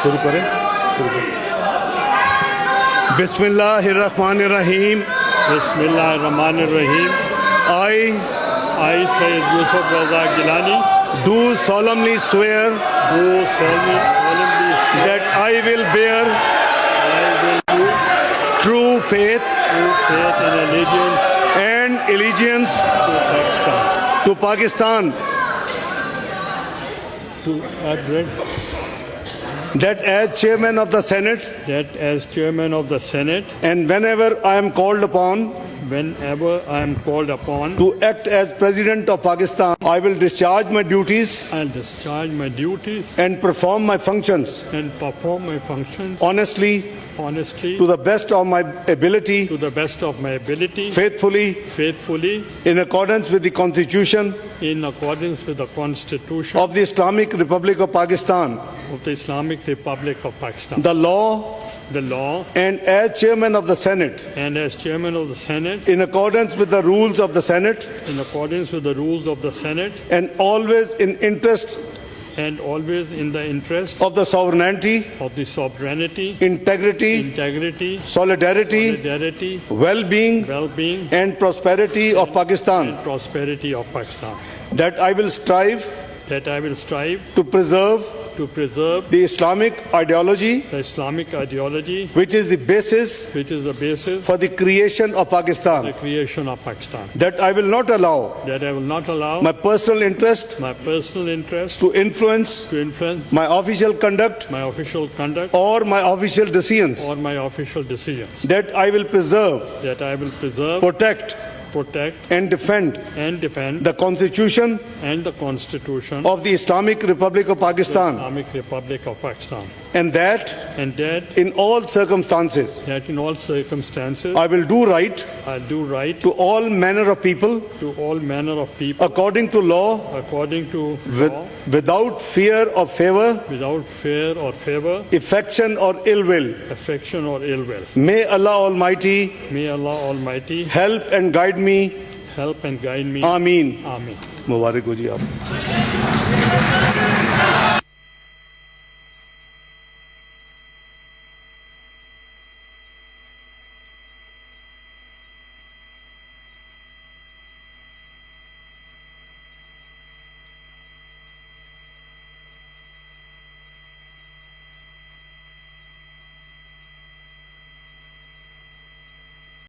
शुरू करें। बिस्मिल्लाहिर्रहमानिर्रहीम। बिस्मिल्लाहिर्रहमानिर्रहीम। I, Sayyid Yusuf Raza Gilani, do solemnly swear do solemnly swear that I will bear I will do true faith true faith and and allegiance allegiance to Pakistan, to Pakistan, that as chairman of the Senate that as chairman of the Senate, and whenever I am called upon whenever I am called upon to act as president of Pakistan, I will discharge my duties and discharge my duties and perform my functions and perform my functions honestly, honestly to the best of my ability, to the best of my ability, faithfully, in accordance with the Constitution in accordance with the Constitution of the Islamic Republic of Pakistan, of the Islamic Republic of Pakistan, the law, and as chairman of the Senate, as chairman of the Senate, in accordance with the rules of the Senate, in accordance with the rules of the Senate, and always in interest and always in the interest of the sovereignty, integrity, solidarity, well-being, and prosperity of Pakistan, that I will strive to preserve the Islamic ideology, which is the basis for the creation of Pakistan, that I will not allow my personal interest to influence my official conduct or my official decisions, that I will preserve, protect, and defend the Constitution of the Islamic Republic of Pakistan, and that in all circumstances I will do right to all manner of people according to law, without fear or favor, affection or ill will. May Allah Almighty help and guide me. Ameen. Amen. मुबारक हो जी आप।